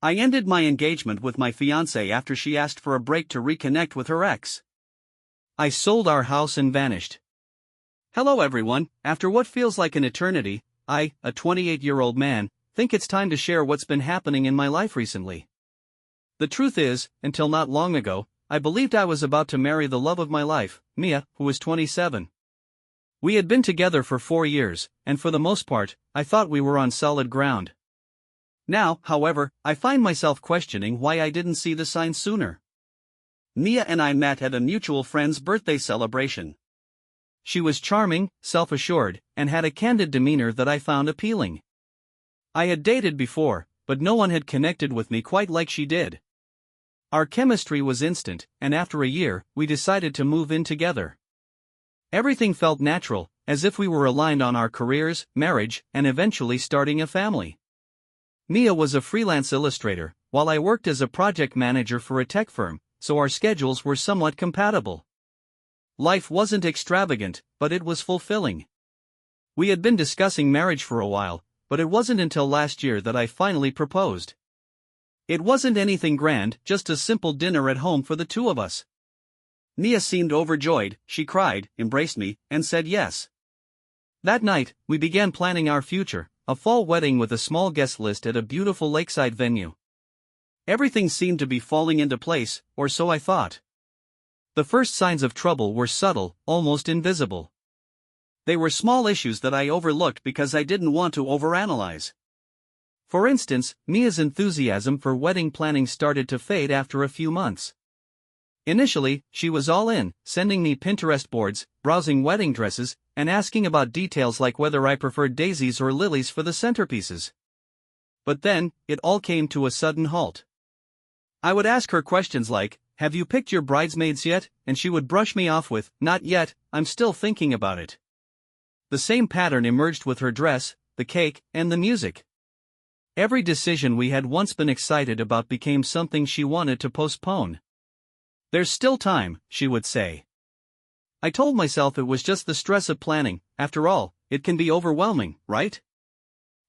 I ended my engagement with my fiancée after she asked for a break to reconnect with her ex. I sold our house and vanished. Hello everyone, after what feels like an eternity, I, a 28-year-old man, think it's time to share what's been happening in my life recently. The truth is, until not long ago, I believed I was about to marry the love of my life, Mia, who was 27. We had been together for 4 years, and for the most part, I thought we were on solid ground. Now, however, I find myself questioning why I didn't see the signs sooner. Mia and I met at a mutual friend's birthday celebration. She was charming, self-assured, and had a candid demeanor that I found appealing. I had dated before, but no one had connected with me quite like she did. Our chemistry was instant, and after a year, we decided to move in together. Everything felt natural, as if we were aligned on our careers, marriage, and eventually starting a family. Mia was a freelance illustrator, while I worked as a project manager for a tech firm, so our schedules were somewhat compatible. Life wasn't extravagant, but it was fulfilling. We had been discussing marriage for a while, but it wasn't until last year that I finally proposed. It wasn't anything grand, just a simple dinner at home for the two of us. Mia seemed overjoyed, she cried, embraced me, and said yes. That night, we began planning our future, a fall wedding with a small guest list at a beautiful lakeside venue. Everything seemed to be falling into place, or so I thought. The first signs of trouble were subtle, almost invisible. They were small issues that I overlooked because I didn't want to overanalyze. For instance, Mia's enthusiasm for wedding planning started to fade after a few months. Initially, she was all in, sending me Pinterest boards, browsing wedding dresses, and asking about details like whether I preferred daisies or lilies for the centerpieces. But then, it all came to a sudden halt. I would ask her questions like, "Have you picked your bridesmaids yet?" and she would brush me off with, "Not yet, I'm still thinking about it." The same pattern emerged with her dress, the cake, and the music. Every decision we had once been excited about became something she wanted to postpone. "There's still time," she would say. I told myself it was just the stress of planning. After all, it can be overwhelming, right?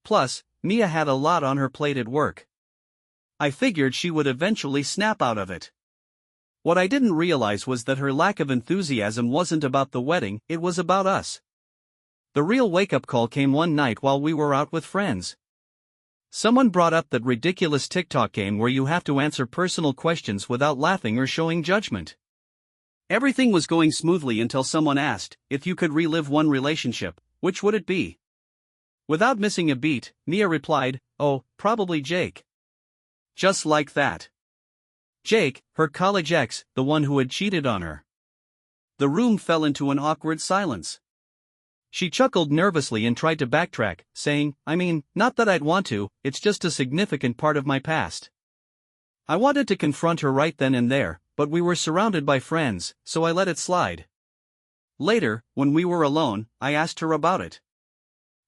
Plus, Mia had a lot on her plate at work. I figured she would eventually snap out of it. What I didn't realize was that her lack of enthusiasm wasn't about the wedding, it was about us. The real wake-up call came one night while we were out with friends. Someone brought up that ridiculous TikTok game where you have to answer personal questions without laughing or showing judgment. Everything was going smoothly until someone asked, if you could relive one relationship, which would it be? Without missing a beat, Mia replied, "Oh, probably Jake." Just like that. Jake, her college ex, the one who had cheated on her. The room fell into an awkward silence. She chuckled nervously and tried to backtrack, saying, not that I'd want to, it's just a significant part of my past. I wanted to confront her right then and there, but we were surrounded by friends, so I let it slide. Later, when we were alone, I asked her about it.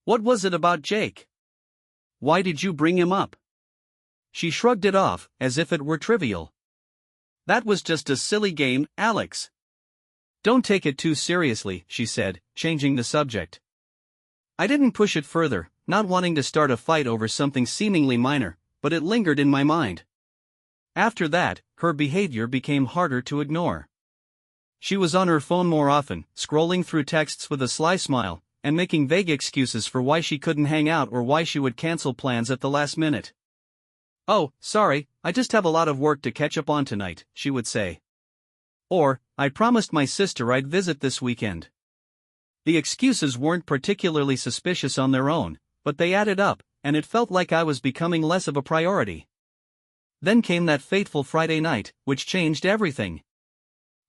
What was it about Jake? Why did you bring him up? She shrugged it off, as if it were trivial. That was just a silly game, Alex. Don't take it too seriously, she said, changing the subject. I didn't push it further, not wanting to start a fight over something seemingly minor, but it lingered in my mind. After that, her behavior became harder to ignore. She was on her phone more often, scrolling through texts with a sly smile, and making vague excuses for why she couldn't hang out or why she would cancel plans at the last minute. "Oh, sorry, I just have a lot of work to catch up on tonight," she would say. Or, "I promised my sister I'd visit this weekend." The excuses weren't particularly suspicious on their own, but they added up, and it felt like I was becoming less of a priority. Then came that fateful Friday night, which changed everything.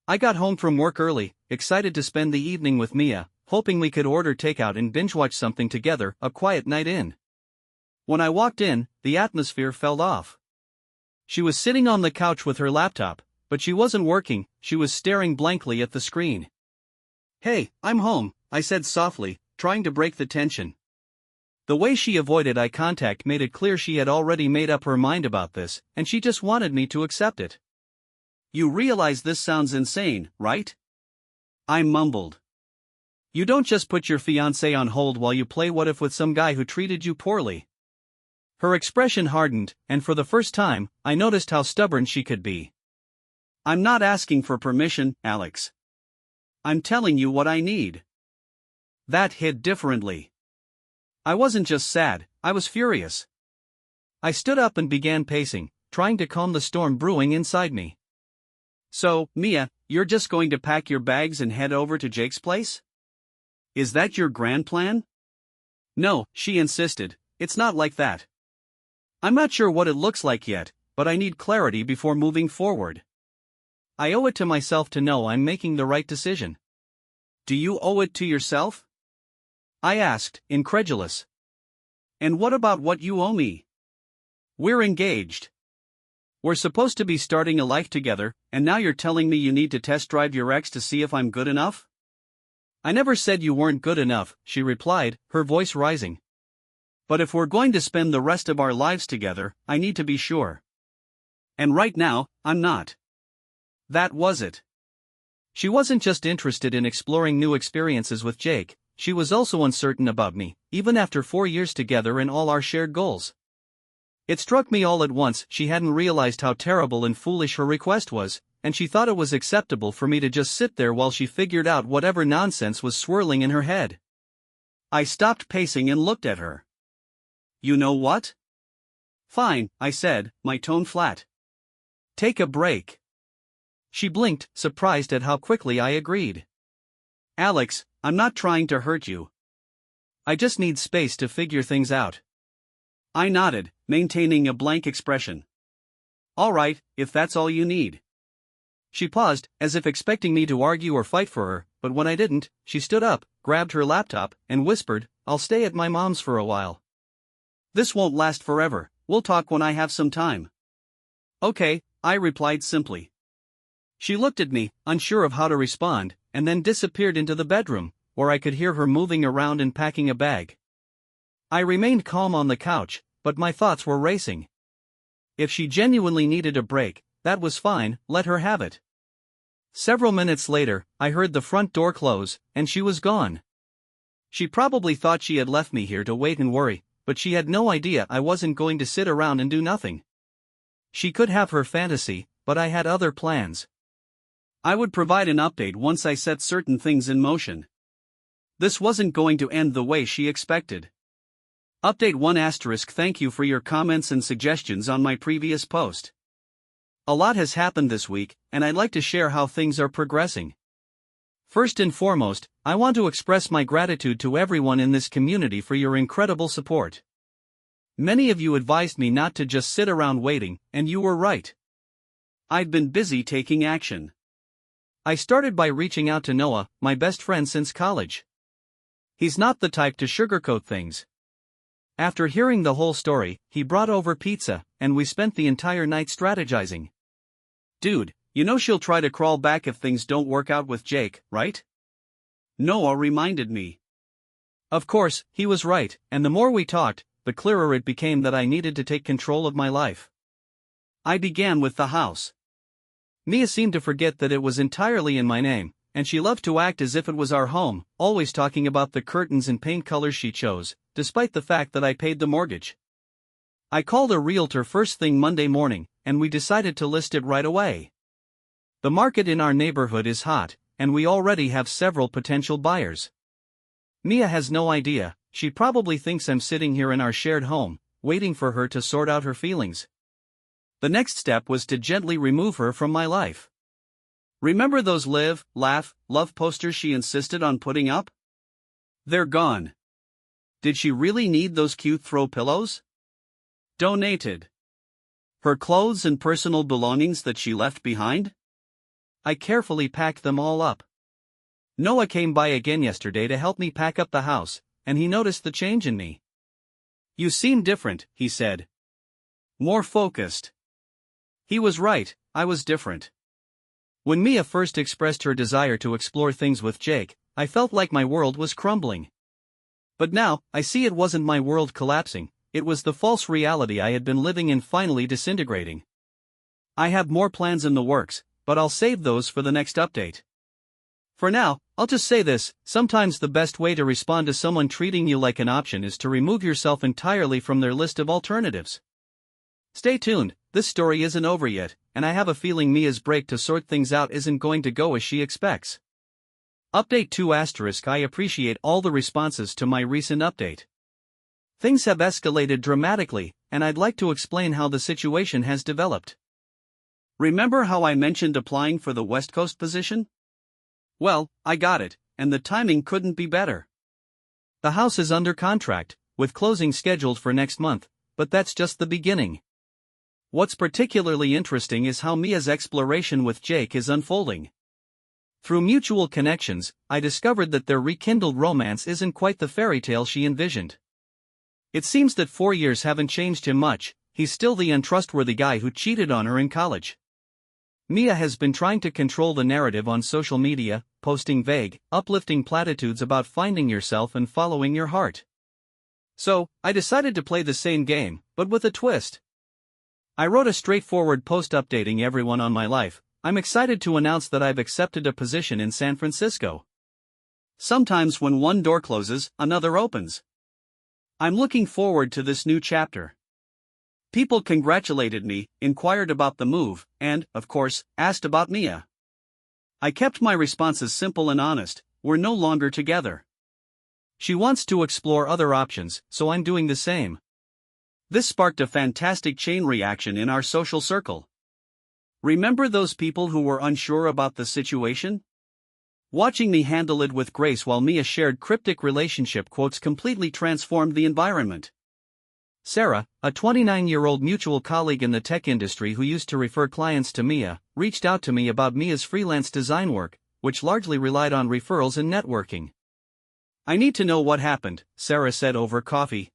I got home from work early, excited to spend the evening with Mia, hoping we could order takeout and binge-watch something together, a quiet night in. When I walked in, the atmosphere fell off. She was sitting on the couch with her laptop, but she wasn't working, she was staring blankly at the screen. "Hey, I'm home," I said softly, trying to break the tension. The way she avoided eye contact made it clear she had already made up her mind about this, and she just wanted me to accept it. "You realize this sounds insane, right?" I mumbled. "You don't just put your fiancé on hold while you play what if with some guy who treated you poorly." Her expression hardened, and for the first time, I noticed how stubborn she could be. I'm not asking for permission, Alex. I'm telling you what I need. That hit differently. I wasn't just sad, I was furious. I stood up and began pacing, trying to calm the storm brewing inside me. So, Mia, you're just going to pack your bags and head over to Jake's place? Is that your grand plan? No, she insisted, it's not like that. I'm not sure what it looks like yet, but I need clarity before moving forward. I owe it to myself to know I'm making the right decision. Do you owe it to yourself? I asked, incredulous. And what about what you owe me? We're engaged. We're supposed to be starting a life together, and now you're telling me you need to test drive your ex to see if I'm good enough? I never said you weren't good enough, she replied, her voice rising. But if we're going to spend the rest of our lives together, I need to be sure. And right now, I'm not. That was it. She wasn't just interested in exploring new experiences with Jake, she was also uncertain about me, even after 4 years together and all our shared goals. It struck me all at once she hadn't realized how terrible and foolish her request was, and she thought it was acceptable for me to just sit there while she figured out whatever nonsense was swirling in her head. I stopped pacing and looked at her. You know what? Fine, I said, my tone flat. Take a break. She blinked, surprised at how quickly I agreed. Alex, I'm not trying to hurt you. I just need space to figure things out. I nodded, maintaining a blank expression. All right, if that's all you need. She paused, as if expecting me to argue or fight for her, but when I didn't, she stood up, grabbed her laptop, and whispered, I'll stay at my mom's for a while. This won't last forever, we'll talk when I have some time. Okay, I replied simply. She looked at me, unsure of how to respond, and then disappeared into the bedroom, where I could hear her moving around and packing a bag. I remained calm on the couch, but my thoughts were racing. If she genuinely needed a break, that was fine, let her have it. Several minutes later, I heard the front door close, and she was gone. She probably thought she had left me here to wait and worry, but she had no idea I wasn't going to sit around and do nothing. She could have her fantasy, but I had other plans. I would provide an update once I set certain things in motion. This wasn't going to end the way she expected. Update 1 *. Thank you for your comments and suggestions on my previous post. A lot has happened this week, and I'd like to share how things are progressing. First and foremost, I want to express my gratitude to everyone in this community for your incredible support. Many of you advised me not to just sit around waiting, and you were right. I'd been busy taking action. I started by reaching out to Noah, my best friend since college. He's not the type to sugarcoat things. After hearing the whole story, he brought over pizza, and we spent the entire night strategizing. Dude, you know she'll try to crawl back if things don't work out with Jake, right? Noah reminded me. Of course, he was right, and the more we talked, the clearer it became that I needed to take control of my life. I began with the house. Mia seemed to forget that it was entirely in my name, and she loved to act as if it was our home, always talking about the curtains and paint colors she chose, despite the fact that I paid the mortgage. I called a realtor first thing Monday morning, and we decided to list it right away. The market in our neighborhood is hot, and we already have several potential buyers. Mia has no idea, she probably thinks I'm sitting here in our shared home, waiting for her to sort out her feelings. The next step was to gently remove her from my life. Remember those live, laugh, love posters she insisted on putting up? They're gone. Did she really need those cute throw pillows? Donated. Her clothes and personal belongings that she left behind? I carefully packed them all up. Noah came by again yesterday to help me pack up the house, and he noticed the change in me. You seem different, he said. More focused. He was right, I was different. When Mia first expressed her desire to explore things with Jake, I felt like my world was crumbling. But now, I see it wasn't my world collapsing, it was the false reality I had been living in finally disintegrating. I have more plans in the works, but I'll save those for the next update. For now, I'll just say this: sometimes the best way to respond to someone treating you like an option is to remove yourself entirely from their list of alternatives. Stay tuned, this story isn't over yet, and I have a feeling Mia's break to sort things out isn't going to go as she expects. Update 2 *. I appreciate all the responses to my recent update. Things have escalated dramatically, and I'd like to explain how the situation has developed. Remember how I mentioned applying for the West Coast position? Well, I got it, and the timing couldn't be better. The house is under contract, with closing scheduled for next month, but that's just the beginning. What's particularly interesting is how Mia's exploration with Jake is unfolding. Through mutual connections, I discovered that their rekindled romance isn't quite the fairy tale she envisioned. It seems that 4 years haven't changed him much. He's still the untrustworthy guy who cheated on her in college. Mia has been trying to control the narrative on social media, posting vague, uplifting platitudes about finding yourself and following your heart. So, I decided to play the same game, but with a twist. I wrote a straightforward post updating everyone on my life. I'm excited to announce that I've accepted a position in San Francisco. Sometimes when one door closes, another opens. I'm looking forward to this new chapter. People congratulated me, inquired about the move, and, of course, asked about Mia. I kept my responses simple and honest: we're no longer together. She wants to explore other options, so I'm doing the same. This sparked a fantastic chain reaction in our social circle. Remember those people who were unsure about the situation? Watching me handle it with grace while Mia shared cryptic relationship quotes completely transformed the environment. Sarah, a 29-year-old mutual colleague in the tech industry who used to refer clients to Mia, reached out to me about Mia's freelance design work, which largely relied on referrals and networking. I need to know what happened, Sarah said over coffee.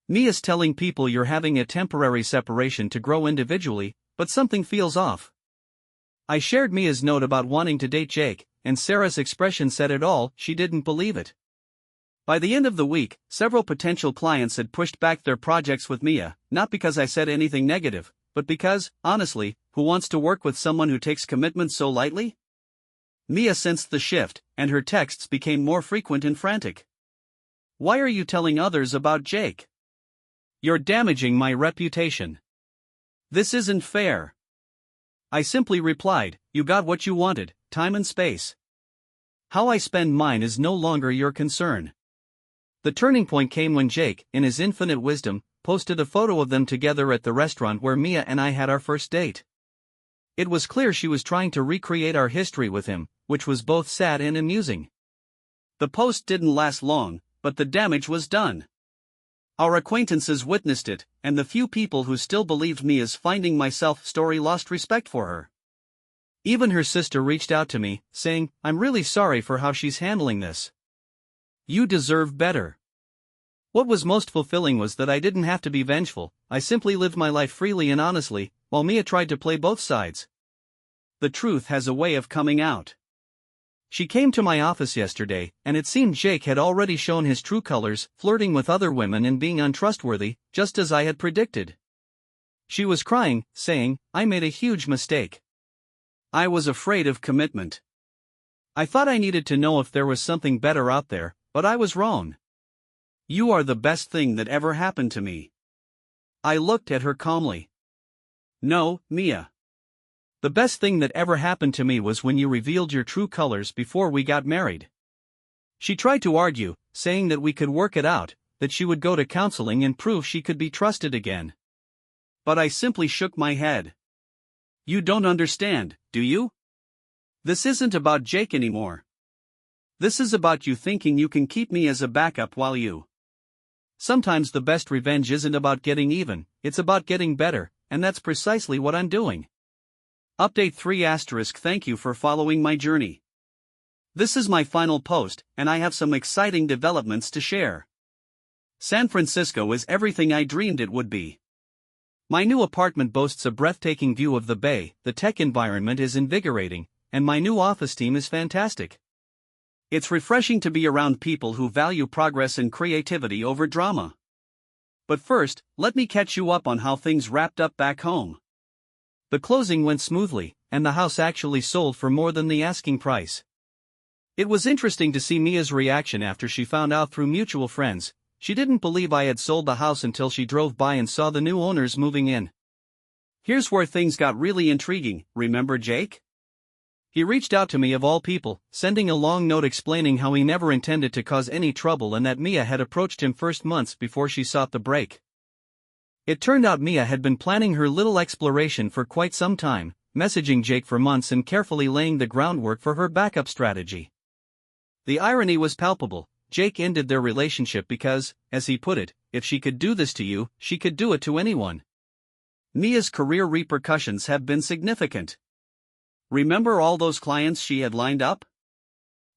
Mia's telling people you're having a temporary separation to grow individually, but something feels off. I shared Mia's note about wanting to date Jake, and Sarah's expression said it all. She didn't believe it. By the end of the week, several potential clients had pushed back their projects with Mia, not because I said anything negative, but because, honestly, who wants to work with someone who takes commitment so lightly? Mia sensed the shift, and her texts became more frequent and frantic. Why are you telling others about Jake? You're damaging my reputation. This isn't fair. I simply replied, you got what you wanted, time and space. How I spend mine is no longer your concern. The turning point came when Jake, in his infinite wisdom, posted a photo of them together at the restaurant where Mia and I had our first date. It was clear she was trying to recreate our history with him, which was both sad and amusing. The post didn't last long, but the damage was done. Our acquaintances witnessed it, and the few people who still believed Mia's finding myself story lost respect for her. Even her sister reached out to me, saying, I'm really sorry for how she's handling this. You deserve better. What was most fulfilling was that I didn't have to be vengeful. I simply lived my life freely and honestly, while Mia tried to play both sides. The truth has a way of coming out. She came to my office yesterday, and it seemed Jake had already shown his true colors, flirting with other women and being untrustworthy, just as I had predicted. She was crying, saying, I made a huge mistake. I was afraid of commitment. I thought I needed to know if there was something better out there, but I was wrong. You are the best thing that ever happened to me. I looked at her calmly. No, Mia. The best thing that ever happened to me was when you revealed your true colors before we got married. She tried to argue, saying that we could work it out, that she would go to counseling and prove she could be trusted again. But I simply shook my head. You don't understand, do you? This isn't about Jake anymore. This is about you thinking you can keep me as a backup while you. Sometimes the best revenge isn't about getting even, it's about getting better, and that's precisely what I'm doing. Update 3 *. Thank you for following my journey. This is my final post, and I have some exciting developments to share. San Francisco is everything I dreamed it would be. My new apartment boasts a breathtaking view of the bay, the tech environment is invigorating, and my new office team is fantastic. It's refreshing to be around people who value progress and creativity over drama. But first, let me catch you up on how things wrapped up back home. The closing went smoothly, and the house actually sold for more than the asking price. It was interesting to see Mia's reaction after she found out through mutual friends. She didn't believe I had sold the house until she drove by and saw the new owners moving in. Here's where things got really intriguing, remember Jake? He reached out to me of all people, sending a long note explaining how he never intended to cause any trouble and that Mia had approached him first months before she sought the break. It turned out Mia had been planning her little exploration for quite some time, messaging Jake for months and carefully laying the groundwork for her backup strategy. The irony was palpable. Jake ended their relationship because, as he put it, if she could do this to you, she could do it to anyone. Mia's career repercussions have been significant. Remember all those clients she had lined up?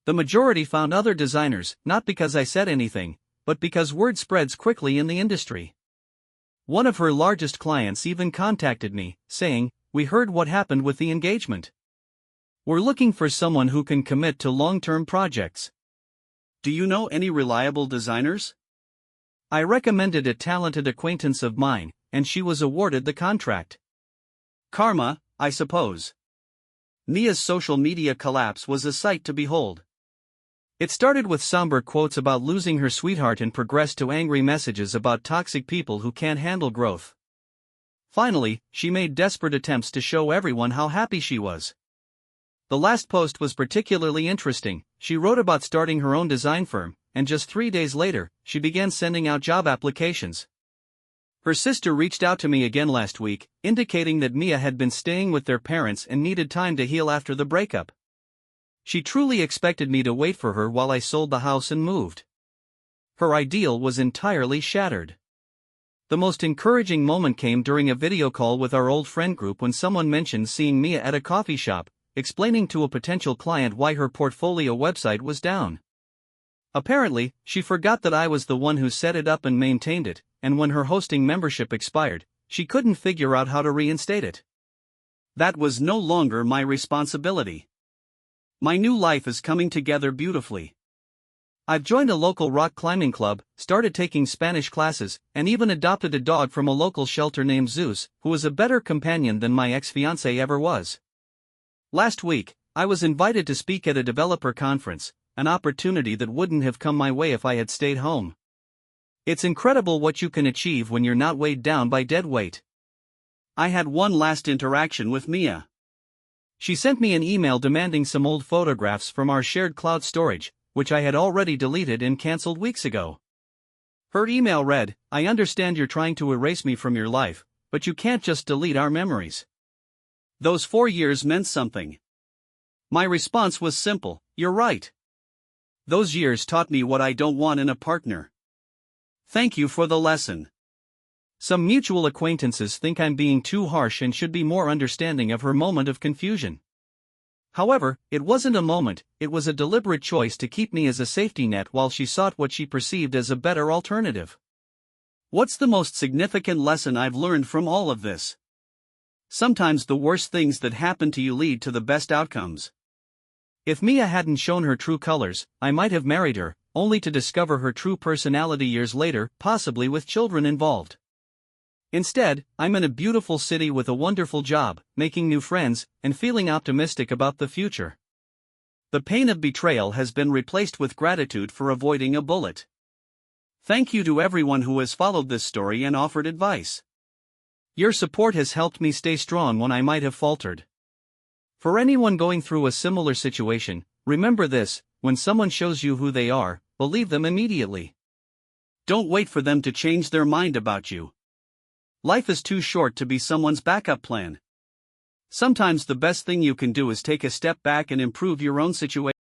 The majority found other designers, not because I said anything, but because word spreads quickly in the industry. One of her largest clients even contacted me, saying, "We heard what happened with the engagement. We're looking for someone who can commit to long-term projects. Do you know any reliable designers?" I recommended a talented acquaintance of mine, and she was awarded the contract. Karma, I suppose. Mia's social media collapse was a sight to behold. It started with somber quotes about losing her sweetheart and progressed to angry messages about toxic people who can't handle growth. Finally, she made desperate attempts to show everyone how happy she was. The last post was particularly interesting. She wrote about starting her own design firm, and just 3 days later, she began sending out job applications. Her sister reached out to me again last week, indicating that Mia had been staying with their parents and needed time to heal after the breakup. She truly expected me to wait for her while I sold the house and moved. Her ideal was entirely shattered. The most encouraging moment came during a video call with our old friend group when someone mentioned seeing Mia at a coffee shop, explaining to a potential client why her portfolio website was down. Apparently, she forgot that I was the one who set it up and maintained it, and when her hosting membership expired, she couldn't figure out how to reinstate it. That was no longer my responsibility. My new life is coming together beautifully. I've joined a local rock climbing club, started taking Spanish classes, and even adopted a dog from a local shelter named Zeus, who is a better companion than my ex-fiancée ever was. Last week, I was invited to speak at a developer conference, an opportunity that wouldn't have come my way if I had stayed home. It's incredible what you can achieve when you're not weighed down by dead weight. I had one last interaction with Mia. She sent me an email demanding some old photographs from our shared cloud storage, which I had already deleted and cancelled weeks ago. Her email read, "I understand you're trying to erase me from your life, but you can't just delete our memories." Those 4 years meant something. My response was simple: "You're right. Those years taught me what I don't want in a partner. Thank you for the lesson." Some mutual acquaintances think I'm being too harsh and should be more understanding of her moment of confusion. However, it wasn't a moment, it was a deliberate choice to keep me as a safety net while she sought what she perceived as a better alternative. What's the most significant lesson I've learned from all of this? Sometimes the worst things that happen to you lead to the best outcomes. If Mia hadn't shown her true colors, I might have married her, only to discover her true personality years later, possibly with children involved. Instead, I'm in a beautiful city with a wonderful job, making new friends, and feeling optimistic about the future. The pain of betrayal has been replaced with gratitude for avoiding a bullet. Thank you to everyone who has followed this story and offered advice. Your support has helped me stay strong when I might have faltered. For anyone going through a similar situation, remember this: when someone shows you who they are, believe them immediately. Don't wait for them to change their mind about you. Life is too short to be someone's backup plan. Sometimes the best thing you can do is take a step back and improve your own situation.